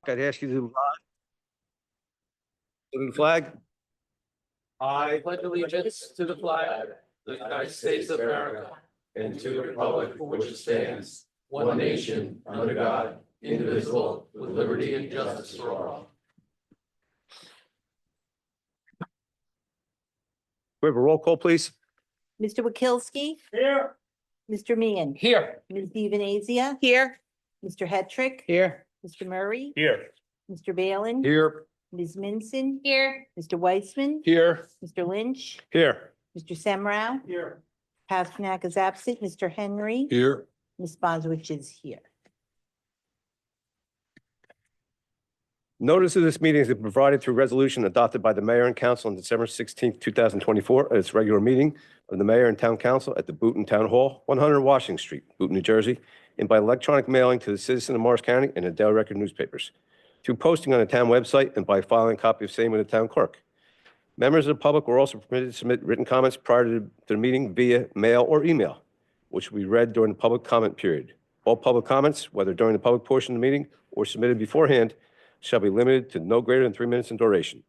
I'd ask you to rise. Salute the flag. I pledge allegiance to the flag of the United States of America and to the republic for which it stands, one nation, under God, indivisible, with liberty and justice for all. We have a roll call, please. Mr. Wakilski, Here. Mr. Meehan, Here. Ms. Evanazia. Here. Mr. Hetrick. Here. Mr. Murray, Here. Mr. Balin. Here. Ms. Minson. Here. Mr. Weissman. Here. Mr. Lynch, Here. Mr. Semrau, Here. Pasternak is absent, Mr. Henry, Here. Ms. Bonzowitz is here. Notice of this meeting has been provided through resolution adopted by the mayor and council on December 16th, 2024, at its regular meeting of the mayor and town council at the Boonton Town Hall, 100 Washington Street, Boonton, New Jersey, and by electronic mailing to the citizen of Morris County and the Daily Record newspapers, through posting on the town website and by filing a copy of same with the town clerk. Members of the public were also permitted to submit written comments prior to the meeting via mail or email, which will be read during the public comment period. All public comments, whether during the public portion of the meeting or submitted beforehand, shall be limited to no greater than 3 minutes in duration.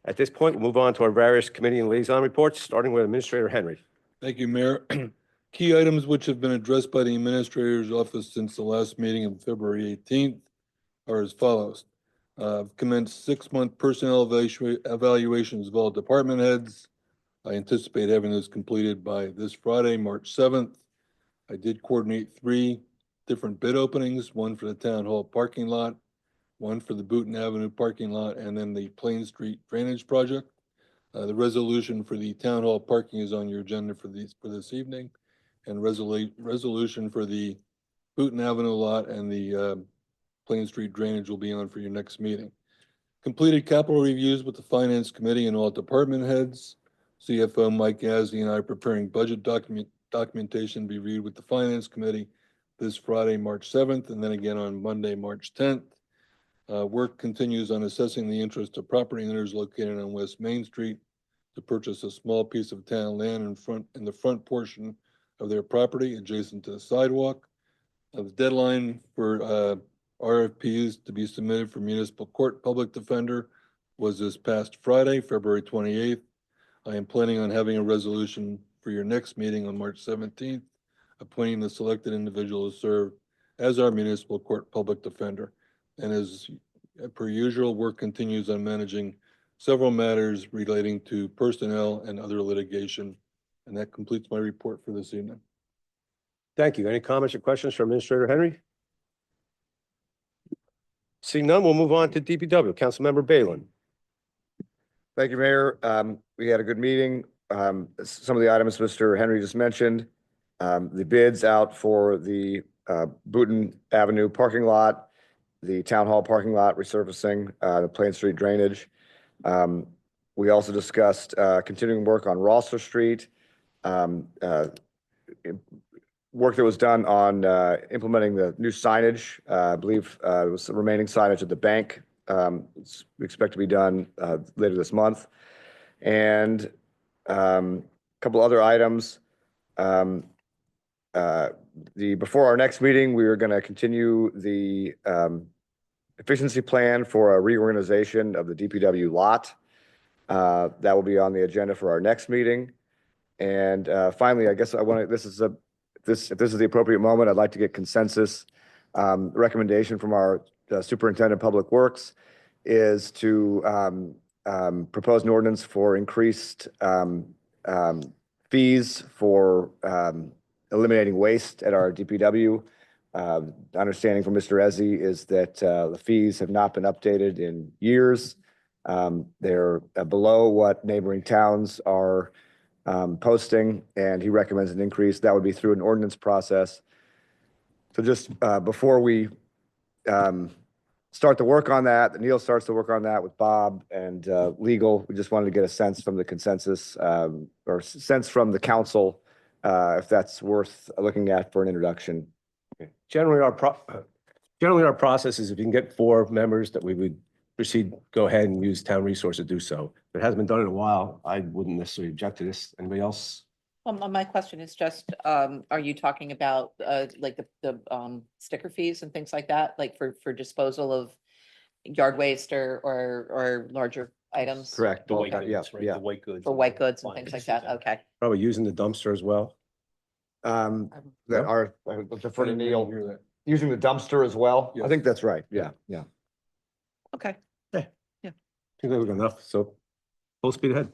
At this point, we'll move on to our various committee and liaison reports, starting with Administrator Henry. Thank you, Mayor. Key items which have been addressed by the Administrator's Office since the last meeting of February 18th are as follows. Commenced 6-month personnel evaluations of all department heads. I anticipate having those completed by this Friday, March 7th. I did coordinate 3 different bid openings, one for the Town Hall parking lot, one for the Boonton Avenue parking lot, and then the Plain Street Drainage Project. The resolution for the Town Hall parking is on your agenda for this evening, and resolution for the Boonton Avenue lot and the Plain Street Drainage will be on for your next meeting. Completed capital reviews with the Finance Committee and all department heads. CFO Mike Yazdi and I are preparing budget documentation to be reviewed with the Finance Committee this Friday, March 7th, and then again on Monday, March 10th. Work continues on assessing the interest of property owners located on West Main Street to purchase a small piece of town land in the front portion of their property adjacent to the sidewalk. The deadline for RFPs to be submitted for municipal court public defender was this past Friday, February 28th. I am planning on having a resolution for your next meeting on March 17th, appointing the selected individual to serve as our municipal court public defender. And as per usual, work continues on managing several matters relating to personnel and other litigation. And that completes my report for this evening. Thank you. Any comments or questions from Administrator Henry? Seeing none, we'll move on to DPW. Councilmember Balin. Thank you, Mayor. We had a good meeting. Some of the items Mr. Henry just mentioned, the bids out for the Boonton Avenue parking lot, the Town Hall parking lot resurfacing, the Plain Street drainage. We also discussed continuing work on Rosser Street, work that was done on implementing the new signage. I believe it was the remaining signage at the bank. We expect to be done later this month. And a couple other items. Before our next meeting, we are going to continue the efficiency plan for a reorganization of the DPW lot. That will be on the agenda for our next meeting. And finally, I guess I want to, if this is the appropriate moment, I'd like to get consensus. Recommendation from our Superintendent of Public Works is to propose an ordinance for increased fees for eliminating waste at our DPW. Understanding from Mr. Ezzi is that the fees have not been updated in years. They're below what neighboring towns are posting, and he recommends an increase. That would be through an ordinance process. So just before we start to work on that, Neil starts to work on that with Bob and legal, we just wanted to get a sense from the consensus or sense from the council if that's worth looking at for an introduction. Generally, our process is if you can get 4 members that we would proceed, go ahead and use town resources to do so. If it hasn't been done in a while, I wouldn't necessarily object to this. Anybody else? My question is just, are you talking about like the sticker fees and things like that, like for disposal of yard waste or larger items? Correct. The white Yeah, goods, right? yeah. The white goods. For white goods and things like that, Appliances, okay. Probably using the dumpster as well. That are, I would defer to I didn't Neil, hear that. using the dumpster as well. I Yes. think that's right. Yeah, yeah. Okay. I think that was enough, so full speed ahead.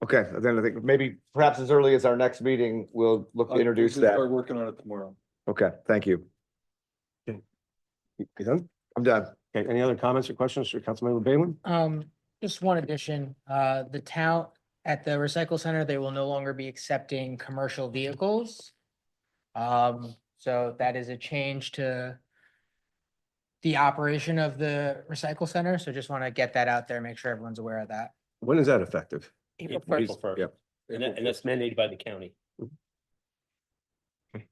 Okay, then I think maybe perhaps as early as our next meeting, we'll look to introduce We'll that. Start working on it tomorrow. Okay, thank you. You done? I'm done. Okay, any other comments or questions for Councilmember Balin? Just one addition, the town, at the recycle center, they will no longer be accepting commercial vehicles. So that is a change to the operation of the recycle center, so just want to get that out there, make sure everyone's aware of that. When is that effective? April April 1st. first. Yep. And that's mandated by the county.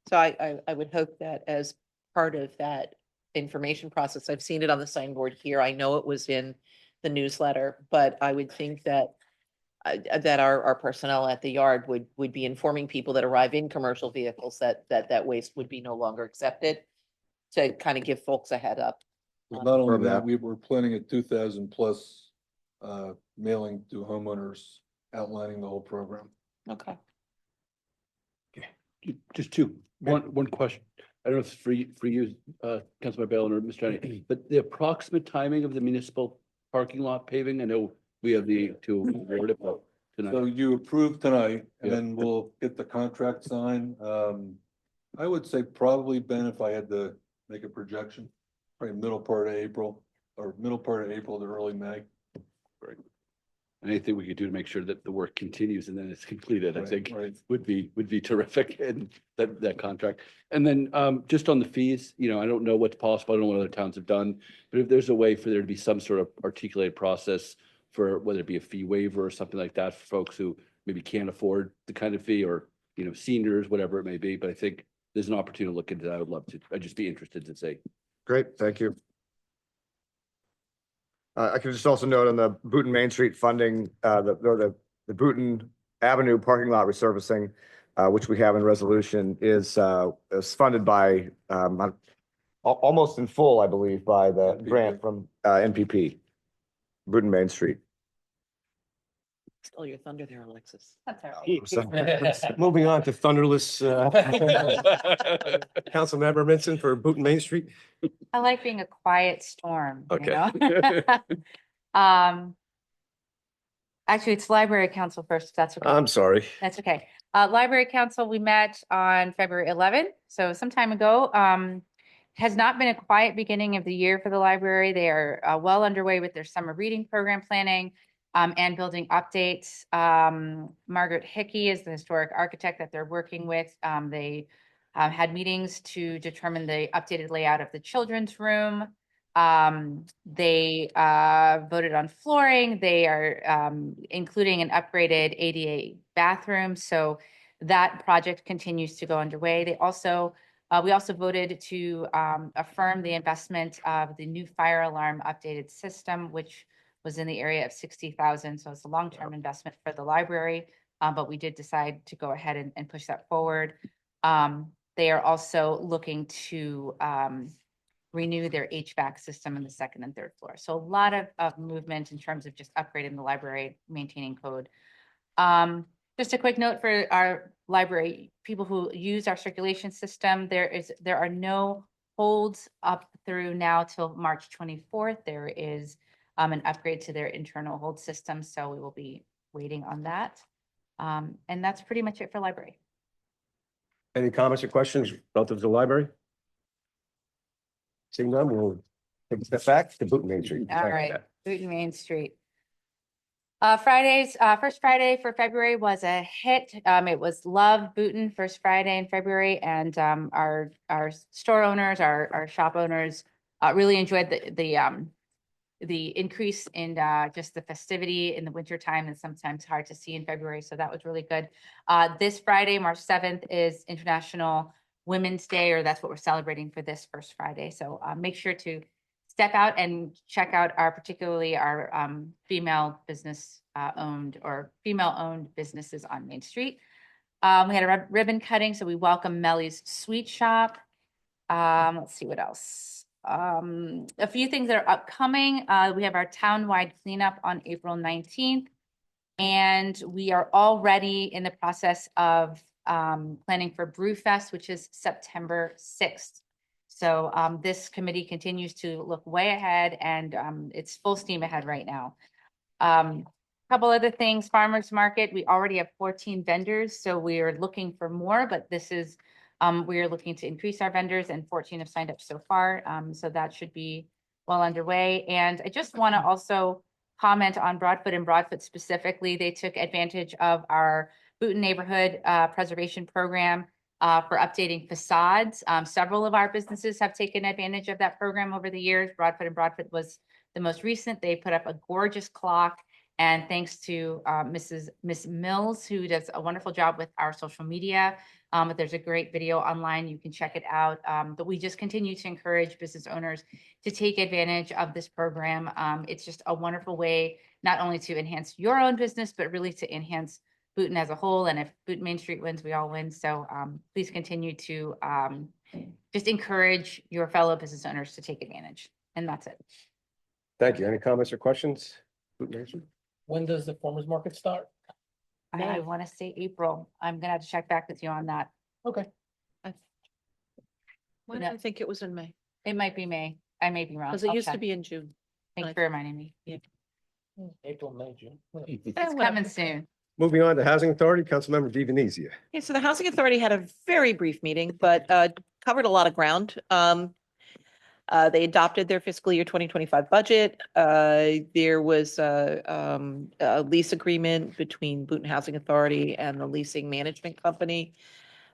So I would hope that as part of that information process, I've seen it on the signboard here. I know it was in the newsletter, but I would think that that our personnel at the yard would be informing people that arrive in commercial vehicles that waste would be no longer accepted. To kind of give folks a head up. Not only Confirm that, that. we were planning a 2,000 plus mailing to homeowners outlining the whole program. Okay. Just two. One question. I don't know if it's for you, Councilmember Balin or Mr. Henry, but the approximate timing of the municipal parking lot paving, I know we have to award it, but So tonight. you approve tonight, and Yeah. then we'll get the contract signed. I would say probably, Ben, if I had to make a projection, probably middle part of April, or middle part of April to early May. Anything we could do to make sure that the work continues and then it's completed, I Right, think right. would be terrific and that contract. And then just on the fees, I don't know what's possible. I don't know what other towns have done. But if there's a way for there to be some sort of articulated process for whether it be a fee waiver or something like that for folks who maybe can't afford the kind of fee or, seniors, whatever it may be. But I think there's an opportunity to look into that. I would love to. I'd just be interested to say. Great, thank you. I can just also note on the Booton Main Street funding, the Booton Avenue parking lot resurfacing, which we have in resolution, is funded by, almost in full, I believe, by the NPP. grant from NPP, Booton Main Street. Stole your thunder there, Alexis. That's all right. So, moving on to thunderless, Councilmember Minson for Booton Main Street. I like being a quiet storm, you Okay. know? Actually, it's library council first, if that's okay. I'm sorry. That's okay. Library council, we met on February 11th, so some time ago. Has not been a quiet beginning of the year for the library. They are well underway with their summer reading program planning and building updates. Margaret Hickey is the historic architect that they're working with. They had meetings to determine the updated layout of the children's room. They voted on flooring. They are including an upgraded ADA bathroom. So that project continues to go underway. They also, we also voted to affirm the investment of the new fire alarm updated system, which was in the area of 60,000. So it's a long-term investment for the library, but we did decide to go ahead and push that forward. They are also looking to renew their HVAC system in the second and third floor. So a lot of movement in terms of just upgrading the library, maintaining code. Just a quick note for our library people who use our circulation system, there are no holds up through now till March 24th. There is an upgrade to their internal hold system, so we will be waiting on that. And that's pretty much it for library. Any comments or questions relative to the library? Seeing none, we'll take a step back to Booton Main Street. All right, Booton Main Street. First Friday for February was a hit. It was Love Booton first Friday in February, and our store owners, our shop owners, really enjoyed the increase in just the festivity in the wintertime and sometimes hard to see in February. So that was really good. This Friday, March 7th, is International Women's Day, or that's what we're celebrating for this first Friday. So make sure to step out and check out particularly our female business owned or female owned businesses on Main Street. We had a ribbon cutting, so we welcome Melly's Sweet Shop. Let's see what else. a few things that are upcoming. We have our townwide cleanup on April 19th. And we are already in the process of planning for Brewfest, which is September 6th. So this committee continues to look way ahead, and it's full steam ahead right now. Couple other things, farmers market, we already have 14 vendors, so we are looking for more, but this is, we are looking to increase our vendors, and 14 have signed up so far. So that should be well underway. And I just want to also comment on Broadfoot and Broadfoot specifically. They took advantage of our Boonton Neighborhood Preservation Program for updating facades. Several of our businesses have taken advantage of that program over the years. Broadfoot and Broadfoot was the most recent. They put up a gorgeous clock. And thanks to Miss Mills, who does a wonderful job with our social media. But there's a great video online. You can check it out. But we just continue to encourage business owners to take advantage of this program. It's just a wonderful way, not only to enhance your own business, but really to enhance Boonton as a whole. And if Boonton Main Street wins, we all win. So please continue to just encourage your fellow business owners to take advantage. And that's it. Thank you. Any comments or questions? When does the farmer's market start? I want to say April. I'm gonna have to check back with you on that. Okay. Why did No. I think it was in May? It might be May. I may be wrong. Because it I'll used to check. be in June. Thank you for reminding me. April, May, June. It's coming soon. Moving on to Housing Authority, Councilmember Di Venezia. Yeah, so the Housing Authority had a very brief meeting, but covered a lot of ground. They adopted their fiscal year 2025 budget. There was a lease agreement between Boonton Housing Authority and the leasing management company.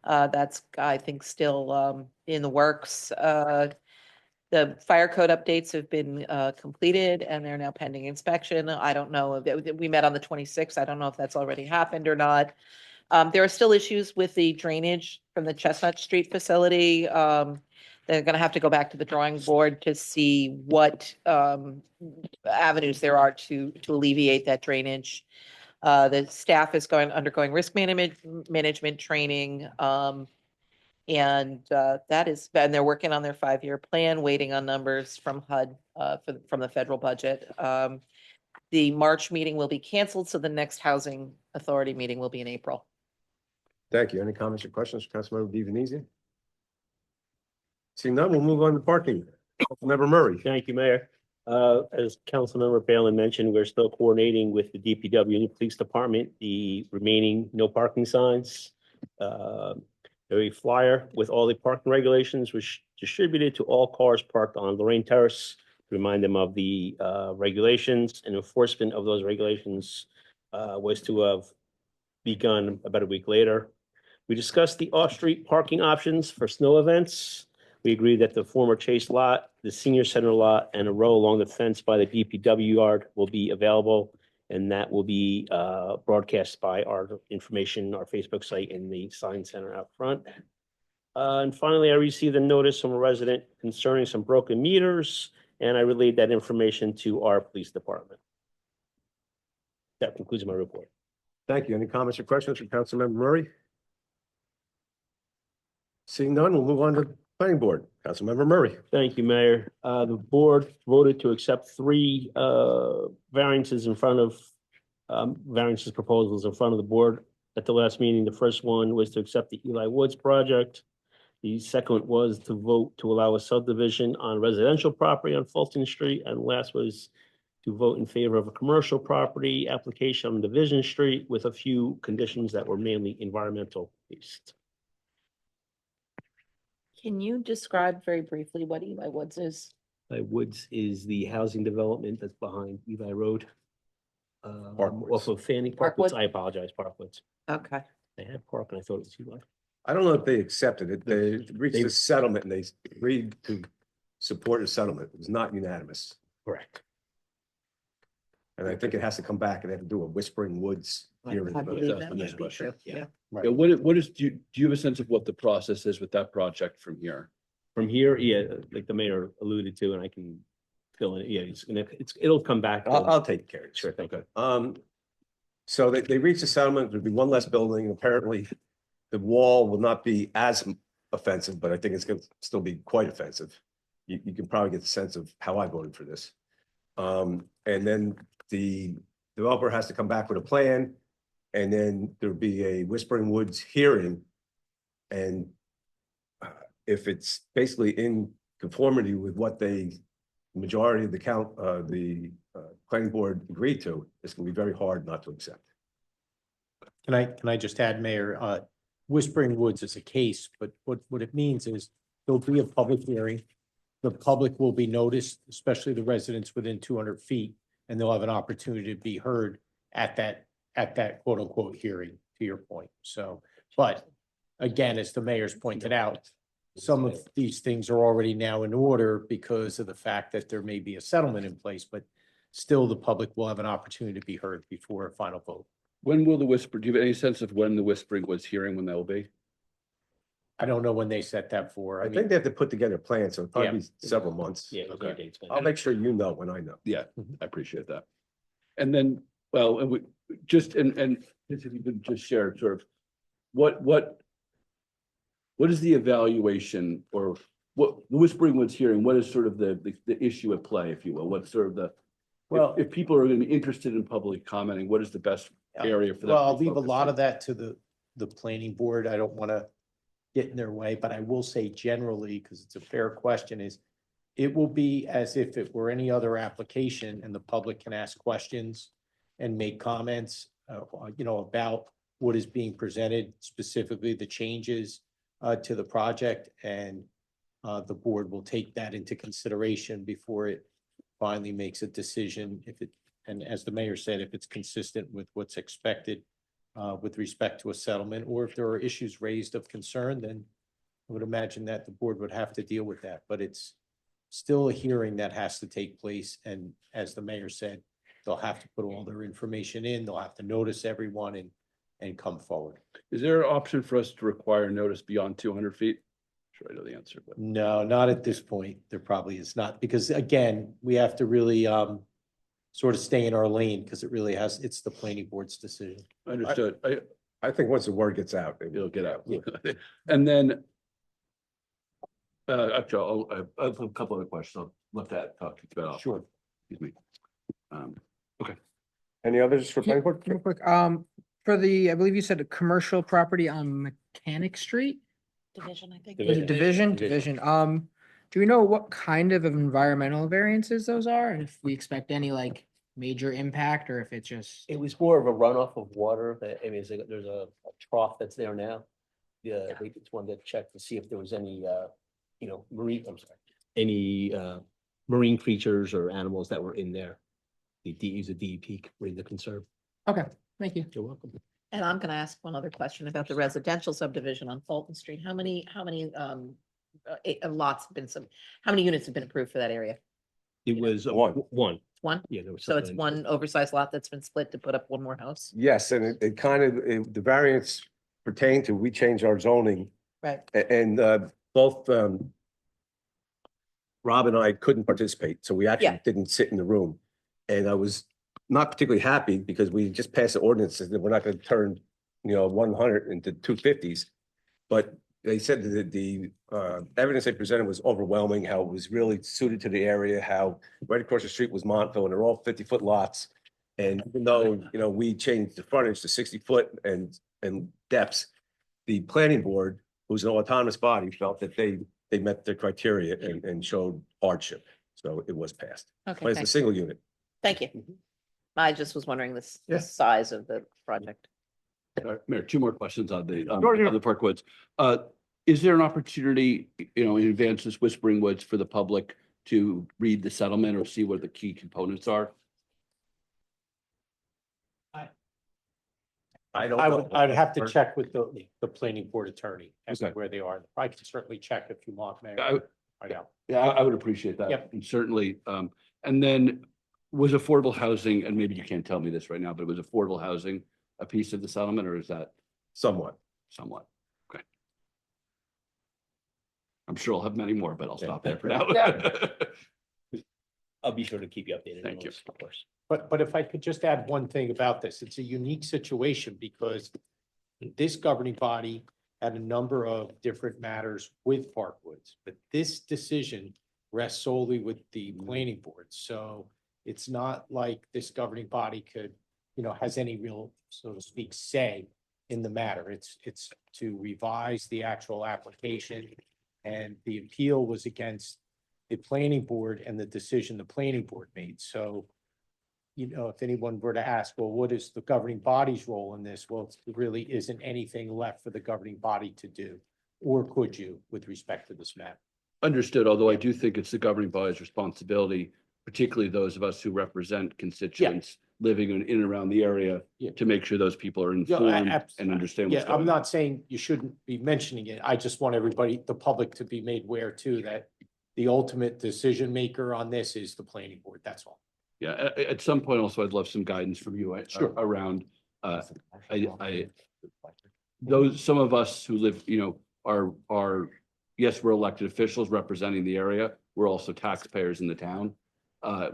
That's, I think, still in the works. The fire code updates have been completed and they're now pending inspection. I don't know, we met on the 26th. I don't know if that's already happened or not. There are still issues with the drainage from the Chestnut Street facility. They're going to have to go back to the drawing board to see what avenues there are to alleviate that drainage. The staff is undergoing risk management training. And they're working on their 5-year plan, waiting on numbers from HUD from the federal budget. The March meeting will be canceled, so the next Housing Authority meeting will be in April. Thank you. Any comments or questions for Councilmember Di Venezia? Seeing none, we'll move on to parking. Councilmember Murray. Thank you, Mayor. As Councilmember Phelan mentioned, we're still coordinating with the DPW and the Police Department, the remaining no parking signs. A flyer with all the parking regulations was distributed to all cars parked on Lorraine Terrace to remind them of the regulations, and enforcement of those regulations was to have begun about a week later. We discussed the off-street parking options for snow events. We agreed that the former Chase lot, the senior center lot, and a row along the fence by the DPW yard will be available, and that will be broadcast by our information, our Facebook site, and the sign center out front. And finally, I received a notice from a resident concerning some broken meters, and I relayed that information to our police department. That concludes my report. Thank you. Any comments or questions for Councilmember Murray? Seeing none, we'll move on to Planning Board. Councilmember Murray. Thank you, Mayor. The board voted to accept 3 variances proposals in front of the board at the last meeting. The first one was to accept the Eli Woods project. The second was to vote to allow a subdivision on residential property on Fulton Street. And last was to vote in favor of a commercial property application on Division Street with a few conditions that were mainly environmental based. Can you describe very briefly what Eli Woods is? Eli Woods is the housing development that's behind Eli Road. Parkwoods. Also Fanning Parkwood? Parkwoods. I apologize, Parkwoods. Okay. They had Park and I thought it was Eli. I don't know if they accepted it. They reached a settlement and they agreed to support a settlement. It was not unanimous. Correct. And I think it has to come back and they have to do a Whispering Woods hearing. I believe that the may next be question. true. Yeah. Yeah, what is, do you have a sense of what the process is with that project from here? From here, yeah, like the mayor alluded to, and I can fill in, yeah, it'll come back. I'll take care of it. Sure, thank you. So they reached a settlement. There'll be one less building. Apparently, the wall will not be as offensive, but I think it's going to still be quite offensive. you can probably get the sense of how I voted for this. And then the developer has to come back with a plan, and then there'll be a Whispering Woods hearing. And if it's basically in conformity with what majority of the planning board agreed to, it's gonna be very hard not to accept. Can I just add, Mayor, Whispering Woods is a case, but what it means is there'll be a public hearing. The public will be noticed, especially the residents within 200 feet, and they'll have an opportunity to be heard at that quote unquote hearing, to your point. So, but again, as the mayor's pointed out, some of these things are already now in order because of the fact that there may be a settlement in place, but still the public will have an opportunity to be heard before a final vote. When will do you have any sense of when the Whispering Woods hearing, when that will be? I don't know when they set that for. I think they have to put together a plan, so it'll probably be several months. Yeah. Okay. I'll make sure you know when I know. Yeah, I appreciate that. And then, well, and we just, and if you could just share sort of what is the evaluation, or what the Whispering Woods hearing, what is sort of the issue at play, if you will? What's sort of Well, if people are going to be interested in public commenting, what is the best area for them? well, I'll to leave a focus lot on? of that to the planning board. I don't want to get in their way, but I will say generally, because it's a fair question, is it will be as if it were any other application and the public can ask questions and make comments, about what is being presented, specifically the changes to the project, and the board will take that into consideration before it finally makes a decision. And as the mayor said, if it's consistent with what's expected with respect to a settlement, or if there are issues raised of concern, then I would imagine that the board would have to deal with that. But it's still a hearing that has to take place. And as the mayor said, they'll have to put all their information in, they'll have to notice everyone and come forward. Is there an option for us to require notice beyond 200 feet? Sure, I know the answer, but No, not at this point. There probably is not, because again, we have to really sort of stay in our lane, because it's the planning board's decision. understood. I think once the word gets out, It'll get out. And then actually, I have a couple other questions. I'll let that talk about off. Sure. Excuse me. Any others for planning board? Real quick, for I believe you said a commercial property on Mechanic Street? Division, I think. Was it Division. Division. Do we know what kind of environmental variances those are? And if we expect any major impact, or if it's just? It was more of a runoff of water. There's a trough that's there now. Yeah, they just wanted to check to see if there was any, marine creatures or animals that were in there. Use a DEP ready to conserve. Okay, thank you. You're welcome. And I'm gonna ask one other question about the residential subdivision on Fulton Street. How many lots have been how many units have been approved for that area? It was One. one. One? Yeah, there was. So it's something- one oversized lot that's been split to put up one more house? Yes, and it kind of, the variance pertained to, we changed our zoning, Right. and both Rob and I couldn't participate, so we actually Yeah. didn't sit in the room. And I was not particularly happy because we just passed the ordinances that we're not going to turn, 100 into 250s. But they said that the evidence they presented was overwhelming, how it was really suited to the area, how right across the street was Montville, and they're all 50-foot lots. And even though, we changed the frontage to 60-foot and depths, the planning board, who's an autonomous body, felt that they met the criteria and showed hardship. So it was passed. Okay, But it's a thanks. single unit. Thank you. I just was wondering the Yeah. size of the project. All right, Mayor, two more questions on the, Sure. on the Park Woods. Is there an opportunity, in advance of this Whispering Woods for the public to read the settlement or see what the key components are? I don't I know. would, I'd have to check with the planning board attorney as to Okay. where they are. I can certainly check if you want, Mayor. I- Find out. Yeah, I would appreciate that. Yep. And certainly, and then was affordable housing, and maybe you can't tell me this right now, but was affordable housing a piece of the settlement, or is that Somewhat. somewhat? Okay. I'm sure I'll have many more, but I'll stop there for now. I'll be sure to keep you updated. on Thank you. those, Of course. But if I could just add one thing about this, it's a unique situation because this governing body had a number of different matters with Parkwoods, but this decision rests solely with the planning board. So it's not like this governing body could, has any real, so to speak, say in the matter. It's to revise the actual application. And the appeal was against the planning board and the decision the planning board made. So, if anyone were to ask, well, what is the governing body's role in this? Well, it really isn't anything left for the governing body to do. Or could you with respect to this matter? Understood, although I do think it's the governing body's responsibility, particularly those of us who represent constituents living in and around the area, Yeah. to make sure those people are Yeah, informed abs- and understand what's Yeah, I'm going on. not saying you shouldn't be mentioning it. I just want everybody, the public, to be made aware too, that the ultimate decision maker on this is the planning board. That's all. Yeah, at some point also, I'd love some guidance from you Sure. around, those, some of us who live, are, yes, we're elected officials representing the area. We're also taxpayers in the town,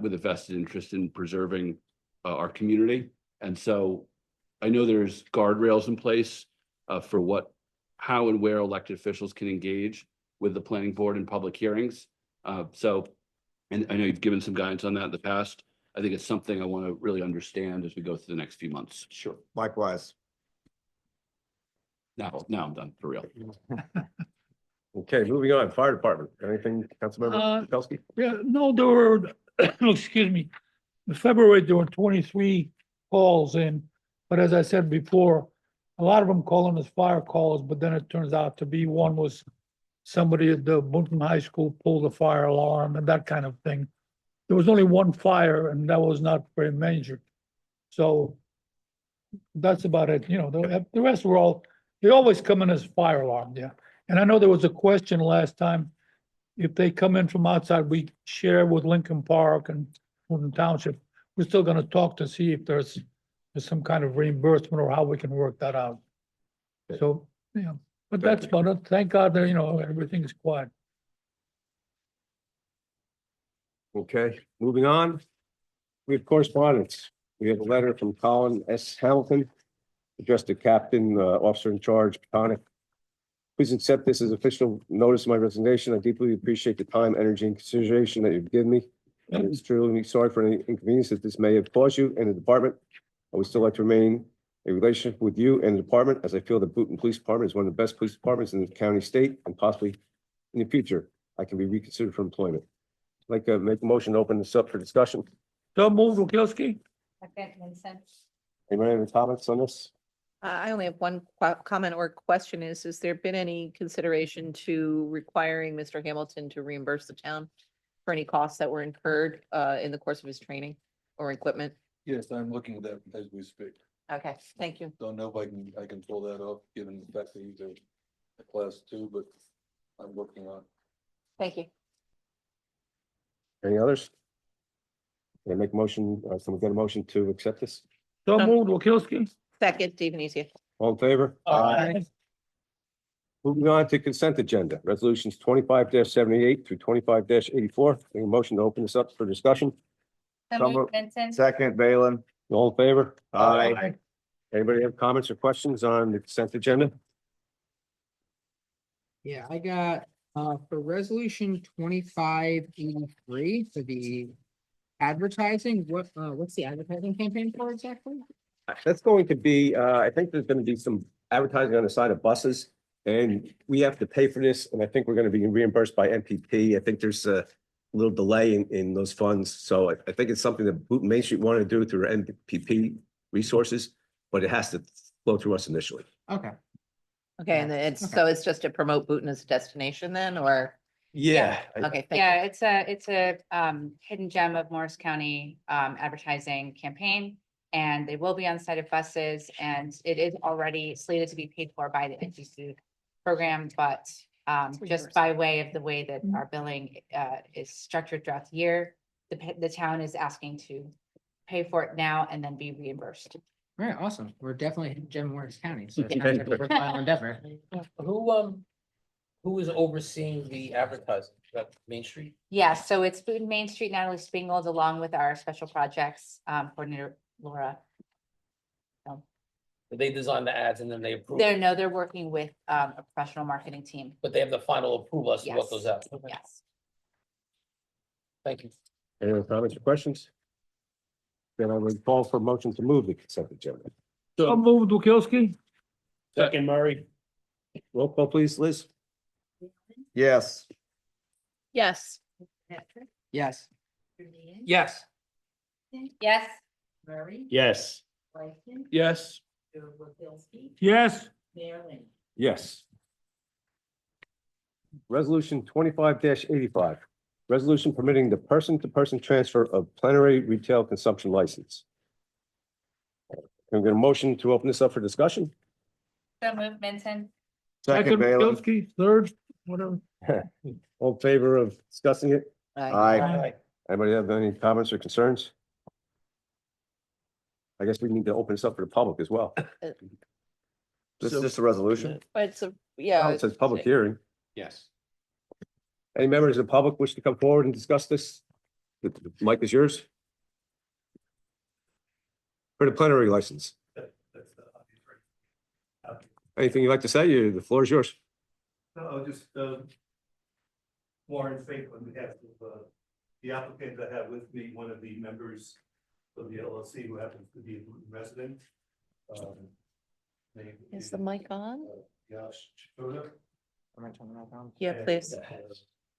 with a vested interest in preserving, our community. And so I know there's guardrails in place, for how and where elected officials can engage with the planning board in public hearings. And I know you've given some guidance on that in the past. I think it's something I want to really understand as we go through the next few months. Sure. Likewise. Now I'm done for real. Okay, moving on, fire department, anything, Councilmember Kirkowski? Yeah, no, there were, excuse me, in February, there were 23 calls in, but as I said before, a lot of them calling as fire calls, but then it turns out to be one was somebody at the Boonton High School pulled a fire alarm and that kind of thing. There was only one fire and that was not very major. So that's about it, the rest were all, they always come in as fire alarm, yeah. And I know there was a question last time, if they come in from outside, we share with Lincoln Park and Woodland Township. We're still gonna talk to see if there's some kind of reimbursement or how we can work that out. So, but that's about it. Thank God that, everything is quiet. Okay, moving on. We have correspondence. We have a letter from Colin S. Hamilton, addressed to Captain, Officer in Charge, Peconic. Please accept this as official notice of my resignation. I deeply appreciate the time, energy, and consideration that you've given me. And it's truly sorry for any inconvenience that this may have caused you and the department. I would still like to remain a relationship with you and the department, as I feel the Boonton Police Department is one of the best police departments in the county, state, and possibly in the future, I can be reconsidered for employment. I'd like to make a motion to open this up for discussion. So move, Wojciechowski. Second, Vincent. Anybody have any comments on this? I only have one comment or question has there been any consideration to requiring Mr. Hamilton to reimburse the town for any costs that were incurred in the course of his training or equipment? Yes, I'm looking at that as we speak. Okay, thank you. Don't know if I can pull that off, given the fact that he's a class 2, but I'm working on it. Thank you. Any others? Can I make a motion, can we get a motion to accept this? So move, Wojciechowski. Second, Steve Venezia. All in favor? Moving on to consent agenda, resolutions 25-78 through 25-84. Make a motion to open this up for discussion. So So moved, moved. Vincent. Second, Balin. All in favor? Aye. Anybody have comments or questions on the consent agenda? Yeah, I got, for resolution 2583 for the advertising, what's the advertising campaign for exactly? That's going to be, I think there's going to be some advertising on the side of buses. And we have to pay for this, and I think we're going to be reimbursed by MPP. I think there's a little delay in those funds. So I think it's something that Boonton Main Street wanted to do through our MPP resources, but it has to flow through us initially. Okay. Okay, and then it's just to promote Boonton as a destination then, or? Yeah. Okay, thank you. Yeah, it's a hidden gem of Morris County advertising campaign. And they will be on the side of buses, and it is already slated to be paid for by the NGC program, but just by way of the way that our billing is structured throughout the year, the town is asking to pay for it now and then be reimbursed. All right, awesome. We're definitely hidden gem of Morris County, so it Yeah. sounds like a worthwhile endeavor. Who is overseeing the advertising? Is that Main Street? Yeah, so it's Boonton Main Street, Natalie Spingold, along with our special projects coordinator, Laura. They design the ads and then they approve, They're working with a professional marketing team. but they have the final approval as to what Yes. goes out. Yes. Thank you. Any other comments or questions? Then I would call for a motion to move the consent agenda. So moved, Wilkowski. Second, Murray. Roll call, please, Liz. Yes. Yes. Yes. Yes. Yes. Yes. Yes. Yes. Yes. Resolution 25-85, resolution permitting the person-to-person transfer of plenary retail consumption license. Can we get a motion to open this up for discussion? So moved, Vincent. Second, Bailey. Wilkowski, third, whatever. All in favor of discussing it? Aye. Anybody have any comments or concerns? I guess we need to open this up for the public as well. This is just a resolution. But it's a, Oh, yeah. it says public hearing. Yes. Any members of the public wish to come forward and discuss this? The mic is yours. For the plenary license. Anything you'd like to say? The floor is yours. No, just, Warren Fink on behalf of, the applicant I have with me, one of the members of the LLC who happens to be a Newton resident. Name Is the mic on? Yash Chitoda. Yeah, please.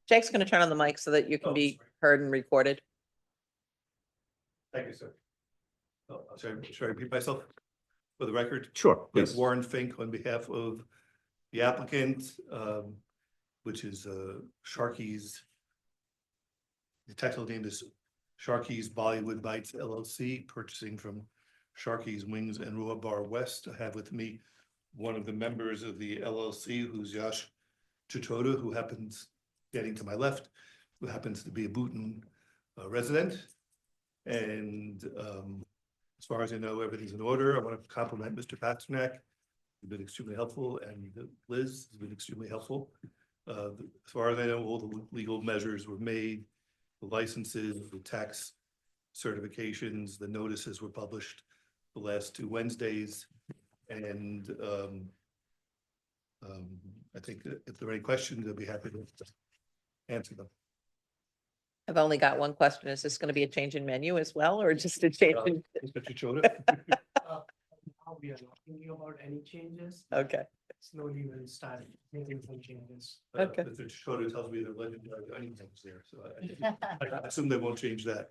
Jake's gonna turn on the mic so that you can be heard and recorded. Thank you, sir. Oh, should I repeat myself for the record? Sure, Yes, please. Warren Fink on behalf of the applicant, which is Sharky's. The technical name is Sharky's Bollywood Bites LLC, purchasing from Sharky's Wings and Raw Bar West. I have with me one of the members of the LLC, who's Yash Chitoda, who happens, getting to my left, who happens to be a Bhutan resident. And as far as I know, everything's in order. I want to compliment Mr. Pasternak. He's been extremely helpful, and Liz has been extremely helpful. As far as I know, all the legal measures were made, the licenses, the tax certifications, the notices were published the last 2 Wednesdays. And I think that if there are any questions, I'd be happy to answer them. I've only got one question. Is this gonna be a change in menu as well, or just a change in? Mr. Chitoda? We are not thinking about any changes. Okay. It's not even starting making some changes. Okay. Mr. Chitoda tells me they're legendary onions there, so I assume they won't change that.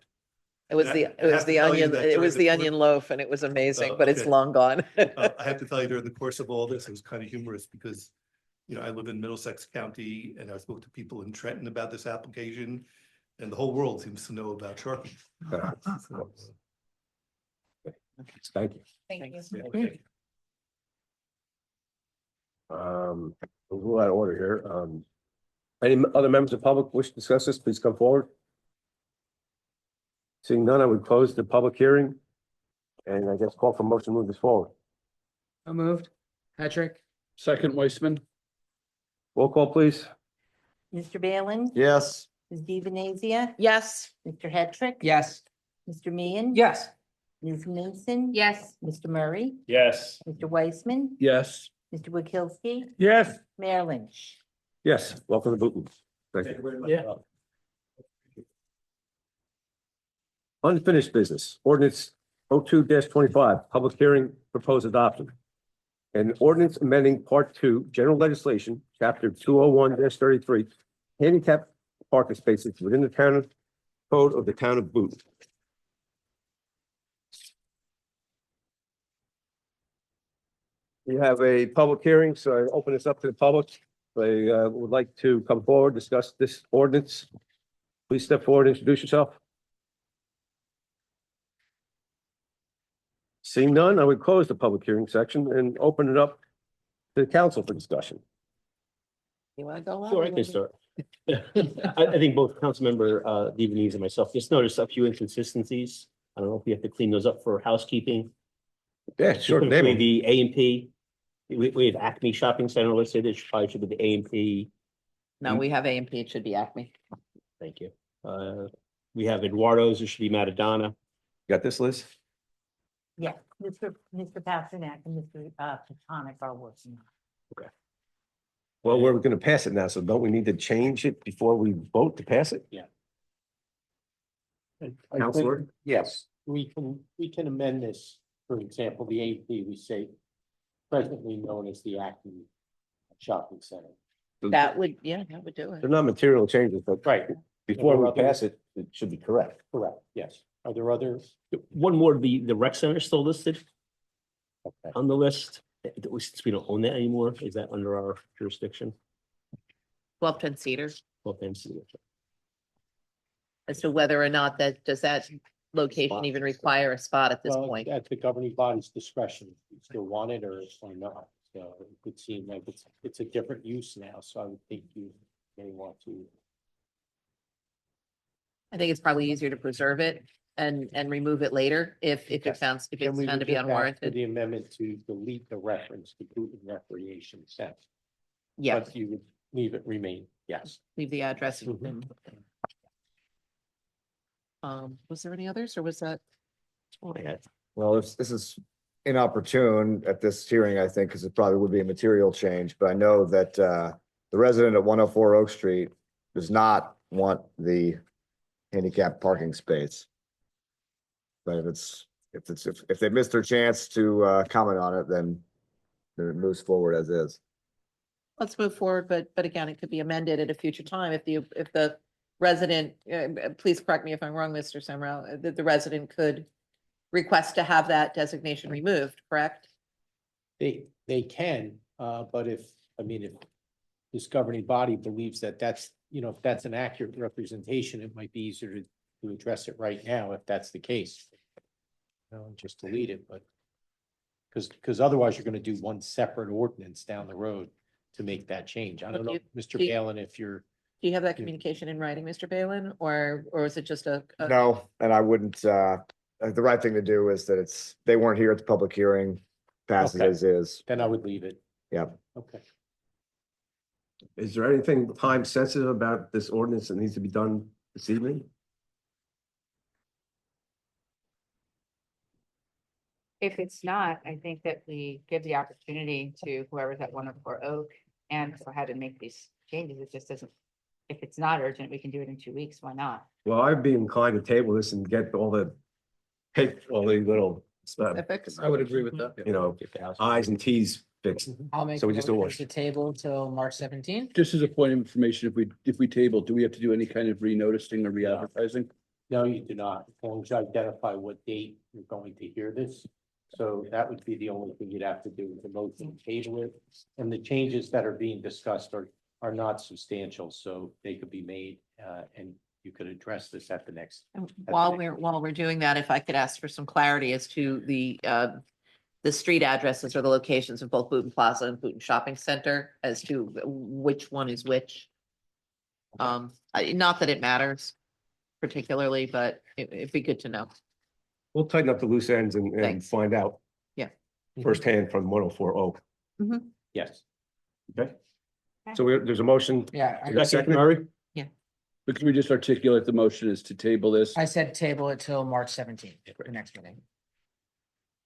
It was the, I have to tell you onion, that it during was the the cour- onion loaf and it was amazing, Oh, but it's okay. long gone. I have to tell you, during the course of all this, it was kind of humorous because, you know, I live in Middlesex County and I spoke to people in Trenton about this application. And the whole world seems to know about Sharky. Thank you. Thank you. Okay. We'll go out of order here. Any other members of the public wish to discuss this, please come forward. Seeing none, I would close the public hearing. And I guess call for motion to move this forward. So moved. Patrick? Second, Weissman. Roll call, please. Mr. Balin? Yes. Ms. DiVenazia? Yes. Mr. Hetrick? Yes. Mr. Meehan? Yes. Ms. Mason? Yes. Mr. Murray? Yes. Mr. Weissman? Yes. Mr. Wilkowski? Yes. Mayor Lynch? Yes, welcome to Booton. Thank you. very much. Yeah. Unfinished business, ordinance 02-25, public hearing, proposed adoption. An ordinance amending Part 2, General Legislation, Chapter 201-33, handicap parking spaces within the town code of the town of Booton. We have a public hearing, so I open this up to the public. They would like to come forward, discuss this ordinance. Please step forward, introduce yourself. Seeing none, I would close the public hearing section and open it up to the council for discussion. You wanna go? Sure, I can start. I think both Councilmember DeVenese and myself just noticed a few inconsistencies. I don't know if we have to clean those up for housekeeping. Yeah, sure. name Specifically, them. the A and P. We have Acme Shopping Center listed. It probably should be the A and P. No, we have A&P. It should be Acme. Thank you. We have Eduardo's. It should be Matadonna. Got this, Liz? Yeah, Mr. Pasternak and Mr. Patonic are working. Well, we're going to pass it now, so don't we need to change it before we vote to pass it? I think- Counselor? Yes, we can amend this. For example, the AP, we say presently known as the Acme Shopping Center. That would, yeah, that would do it. They're not material changes, but Right, before we pass it, it should be correct. correct, yes. Are there others? One more, the rec center is still listed Okay. on the list. Since we don't own that anymore, is that under our jurisdiction? 1210 Cedar, Well, thanks. as to whether or not does that location even require a spot at this Well, point? at the governing body's discretion, you still want it or not. So it would seem like it's a different use now, so I would think you may want to. I think it's probably easier to preserve it and remove it later if Okay. it's found to Then we be would get back to unwarranted. The amendment to delete the reference to Booton Recreation Center. Yeah, But you would leave it remain, yes. leave the address. Mhm. Was there any others or was that? Oh, I had. Well, this is inopportune at this hearing, I think, because it probably would be a material change, but I know that the resident at 104 Oak Street does not want the handicap parking space. But if they missed their chance to comment on it, then it moves forward as is. Let's move forward, but again, it could be amended at a future time if the resident, please correct me if I'm wrong, Mr. Semrau, that the resident could request to have that designation removed, correct? They can, but if this governing body believes that that's, if that's an accurate representation, it might be easier to address it right now if that's the case. Just delete it, but because otherwise you're gonna do one separate ordinance down the road to make that change. I don't know, Mr. do you- Balin, if you're, Do you have that communication in writing, Mr. Balin, or is it just a? No, and I wouldn't, the right thing to do is that they weren't here at the public hearing, pass it Okay. as is. then I would leave it. Yeah. Okay. Is there anything time sensitive about this ordinance that needs to be done this evening? If it's not, I think that we give the opportunity to whoever's at 104 Oak and go ahead and make these changes. It just doesn't, if it's not urgent, we can do it in 2 weeks. Why not? Well, I'd be inclined to table this and get all the little stuff, Specifics? I would agree with that. I's and T's fixed. I'll make. So we just do a one. motion to table till March 17th. Just as a point of information, if we table, do we have to do any kind of re-noticing or re-advertising? No, you do not. As long as you identify what date you're going to hear this. So that would be the only thing you'd have to do with the motion to table it. And the changes that are being discussed are not substantial, so they could be made, and you could address this at the next. While we're doing that, if I could ask for some clarity as to the street addresses or the locations of both Booton Plaza and Booton Shopping Center as to which one is which. Not that it matters particularly, but it'd be good to know. We'll tighten up the loose ends and Thanks. find out. Yeah. Firsthand from 104 Oak. Yes. Okay. So there's a motion. Yeah, Is that seconded? Murray? Yeah. But can we just articulate the motion is to table this? I said table it till March 17th, the next meeting.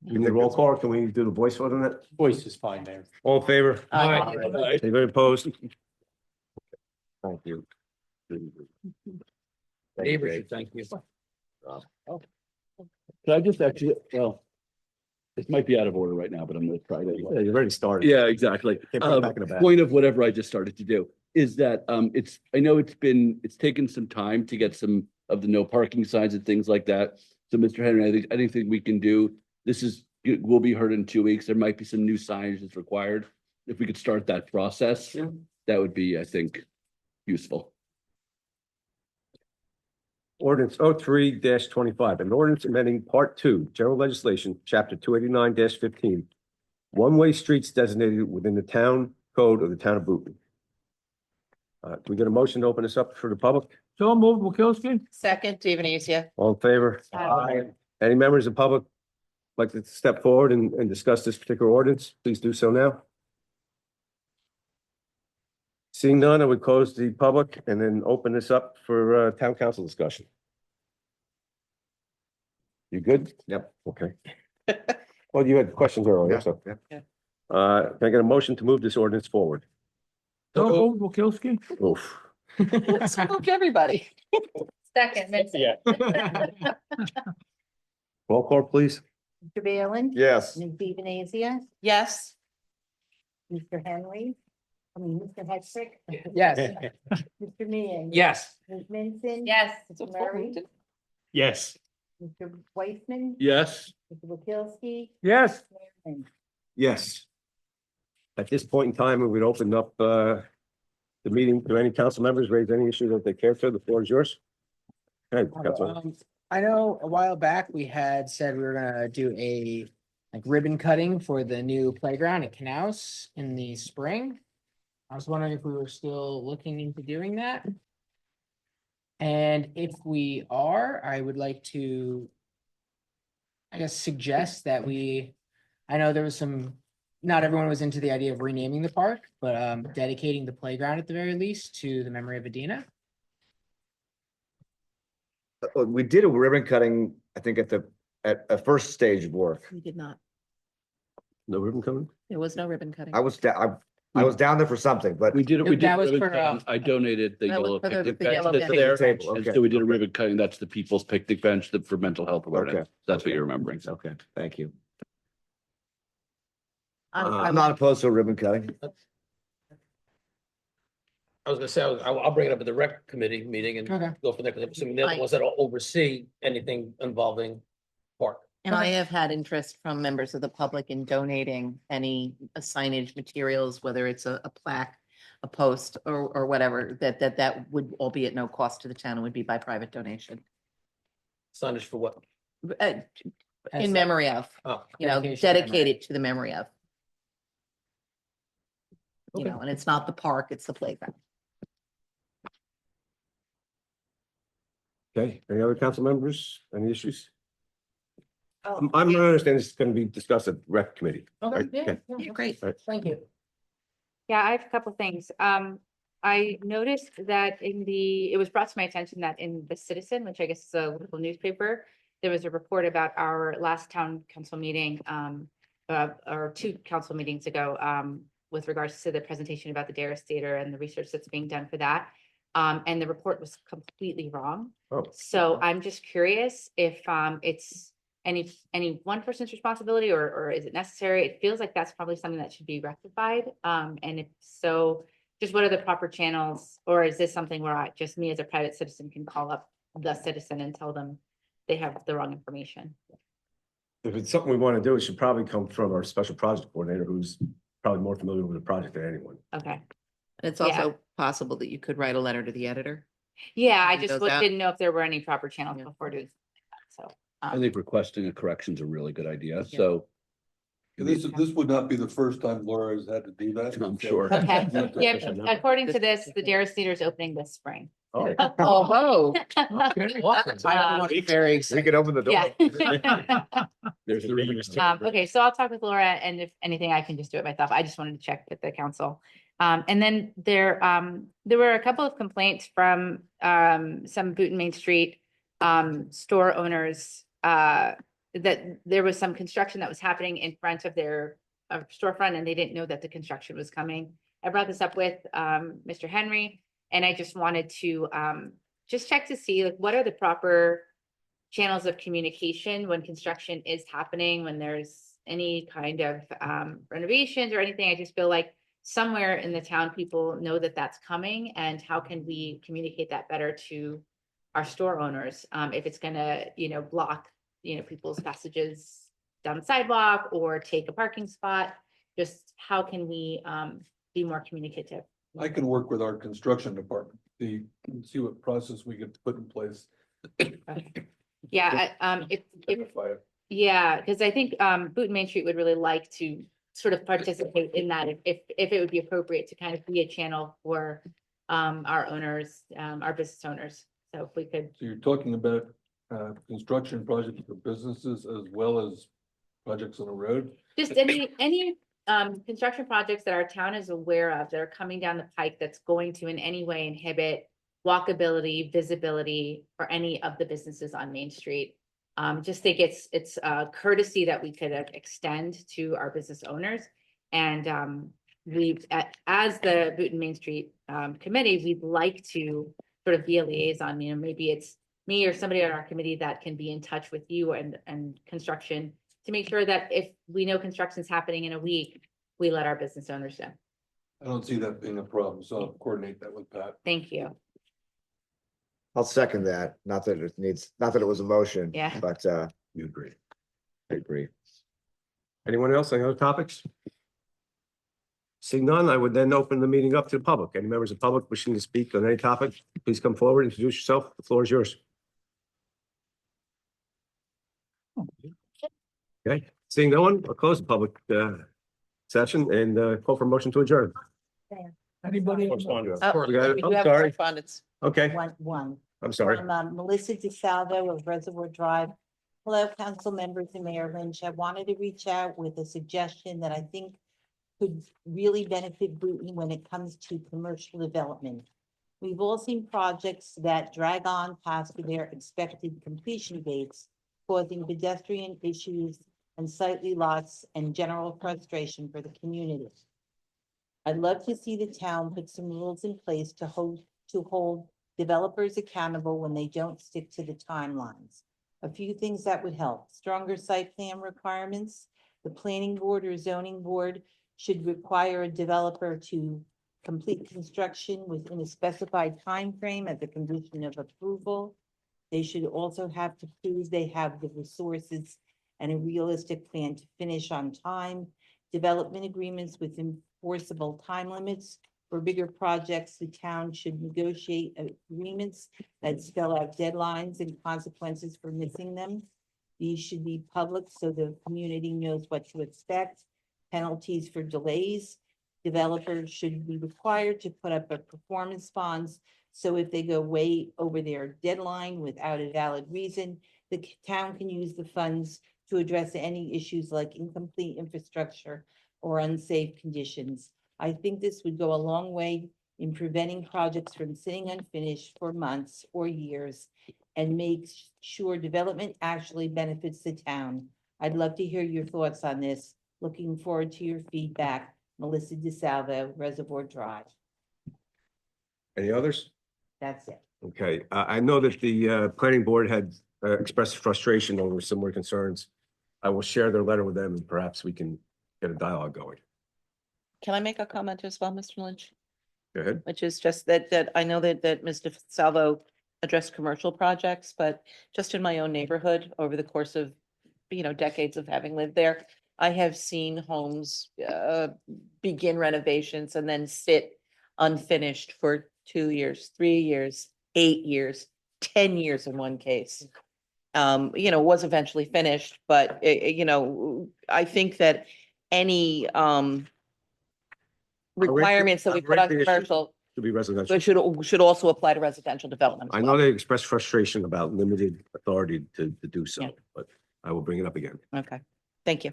We need a roll call. Can we do the voice vote on that? Voice is fine there. All in favor? Aye. Anybody opposed? Thank you. Neighbors, thank you. Can I just actually, well, this might be out of order right now, but I'm gonna try it anyway. Yeah, you already started. Yeah, exactly. Can't put it back in the bag. Point of whatever I just started to do is that I know it's taken some time to get some of the no parking signs and things like that. So Mr. Henry, I think we can do, will be heard in 2 weeks. There might be some new signage that's required. If we could start that process, that would be, I think, useful. Ordinance 03-25, an ordinance amending Part 2, General Legislation, Chapter 289-15, one-way streets designated within the town code of the town of Booton. Can we get a motion to open this up for the public? So moved, Wilkowski? Second, Stevenesia. All in favor? Aye. Any members of the public like to step forward and discuss this particular ordinance? Please do so now. Seeing none, I would close the public and then open this up for town council discussion. You good? Yep. Okay. Well, you had questions earlier, so. Yeah. Can I get a motion to move this ordinance forward? So moved, Wilkowski? Oof. So moved everybody. Second, Vincent. Yeah. Roll call, please. Mr. Baylon? Yes. Ms. Venezia? Yes. Mr. Henry? I mean, Mr. Hetrick? Yes. Mr. Meehan? Yes. Ms. Minson? Yes. Mr. Murray? Yes. Mr. Weissman? Yes. Mr. Wojciechowski? Yes. Mayor Lynch? Yes. At this point in time, we would open up the meeting to any council members, raise any issue that they care to. The floor is yours. Okay, Councilman. I know a while back we had said we were gonna do a like ribbon cutting for the new playground at Canals in the spring. I was wondering if we were still looking into doing that. And if we are, I would like to, I guess, suggest that I know there was not everyone was into the idea of renaming the park, but dedicating the playground at the very least to the memory of Adina. We did a ribbon cutting, I think at a first stage of work. We did not. No ribbon coming? There was no ribbon cutting. I was down there for something, but We did, we did. That was ribbon for, cutting. I donated the That was yellow for the picnic the bench yellow that's picnic there. table, And okay. so we did a ribbon cutting. That's the people's picnic bench for mental health awareness. Okay. That's what you're remembering. So. okay, thank you. I'm- I'm not opposed to a ribbon cutting. I was gonna say, I'll bring it up at the rec committee meeting and Okay. go from there, because I'm assuming they're the ones that oversee anything involving park. And I have had interest from members of the public in donating any signage materials, whether it's a plaque, a post, or whatever, that would all be at no cost to the town, it would be by private donation. Signage for what? In memory of, Oh, Dedication to memory. dedicated to the memory of. You Okay. know, and it's not the park, it's the playground. Okay, any other council members? Any issues? Oh, I'm gonna understand this is gonna be discussed at rec committee. right? Okay. Yeah, great. Thank you. Yeah, I have a couple things. I noticed that it was brought to my attention that in the Citizen, which I guess is a local newspaper, there was a report about our last town council meeting, or 2 council meetings ago, with regards to the presentation about the Darris Theater and the research that's being done for that. And the report was completely wrong. Oh. So I'm just curious if it's any one person's responsibility, or is it necessary? It feels like that's probably something that should be rectified. And if so, just what are the proper channels, or is this something where just me as a private citizen can call up the Citizen and tell them they have the wrong information? If it's something we want to do, it should probably come from our special project coordinator, who's probably more familiar with the project than anyone. Okay. And it's Yeah. also possible that you could write a letter to the editor. Yeah, I It just goes out. didn't know if there were any proper channels before doing something like that, so. I think requesting a correction is a really good idea. Yeah. So This would not be the first time Laura has had to do that. I'm sure. Okay, yeah, according to this, the Darris Theater is opening this spring. Oh, Oh, I would be very We excited. can open the door. Yeah. there's the reason. Okay, so I'll talk with Laura, and if anything, I can just do it myself. I just wanted to check with the council. And then there were a couple of complaints from some Boonton Main Street store owners that there was some construction that was happening in front of their storefront, and they didn't know that the construction was coming. I brought this up with Mr. Henry, and I just wanted to just check to see, like, what are the proper channels of communication when construction is happening, when there's any kind of renovations or anything. I just feel like somewhere in the town, people know that that's coming, and how can we communicate that better to our store owners? If it's gonna, block, people's passages down the sidewalk or take a parking spot, just how can we be more communicative? I can work with our construction department, see what process we could put in place. Yeah, if Identify it. yeah, because I think Boonton Main Street would really like to sort of participate in that, if it would be appropriate to kind of be a channel for our owners, our business owners. So if we could, So you're talking about construction projects for businesses as well as projects on the road? just any construction projects that our town is aware of that are coming down the pike that's going to in any way inhibit walkability, visibility for any of the businesses on Main Street. Just think it's a courtesy that we could extend to our business owners. And as the Boonton Main Street committee, we'd like to sort of be a liaison, maybe it's me or somebody on our committee that can be in touch with you and construction to make sure that if we know construction's happening in a week, we let our business owners know. I don't see that being a problem, so I'll coordinate that with Pat. Thank you. I'll second that. Not that it needs, not that it was a motion. Yeah. But, You agree. I agree. Anyone else? Any other topics? Seeing none, I would then open the meeting up to the public. Any members of the public wishing to speak on any topic, please come forward, introduce yourself. The floor is yours. Okay, seeing no one, I'll close the public session and call for a motion to adjourn. Anybody? else? Oh, We got it. we do I'm have sorry. correspondence. Okay, One. I'm sorry. From Melissa DeSalvo of Reservoir Drive. Hello, council members and Mayor Lynch. I wanted to reach out with a suggestion that I think could really benefit Boonton when it comes to commercial development. We've all seen projects that drag on past their expected completion dates, causing pedestrian issues and sightly lots and general frustration for the community. I'd love to see the town put some rules in place to hold developers accountable when they don't stick to the timelines. A few things that would help: stronger site plan requirements. The planning board or zoning board should require a developer to complete construction within a specified time frame as a condition of approval. They should also have to prove they have the resources and a realistic plan to finish on time. Development agreements with enforceable time limits. For bigger projects, the town should negotiate agreements that spell out deadlines and consequences for missing them. These should be public so the community knows what to expect. Penalties for delays. Developers should be required to put up a performance bonds. So if they go way over their deadline without a valid reason, the town can use the funds to address any issues like incomplete infrastructure or unsafe conditions. I think this would go a long way in preventing projects from sitting unfinished for months or years and make sure development actually benefits the town. I'd love to hear your thoughts on this. Looking forward to your feedback. Melissa DeSalvo, Reservoir Drive. Any others? That's it. Okay, I know that the planning board had expressed frustration over similar concerns. I will share their letter with them and perhaps we can get a dialogue going. Can I make a comment as well, Mr. Lynch? Go ahead. Which is just that I know that Mr. Salvo addressed commercial projects, but just in my own neighborhood over the course of, decades of having lived there, I have seen homes begin renovations and then sit unfinished for 2 years, 3 years, 8 years, 10 years in one case. Was eventually finished, but I think that any requirements that we put on commercial To be residential. should also apply to residential development. I know they expressed frustration about limited authority to do so, Yeah. but I will bring it up again. Okay, thank you.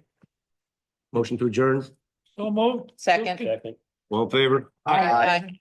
Motion to adjourn, So moved. Second. Second. all in favor? Aye.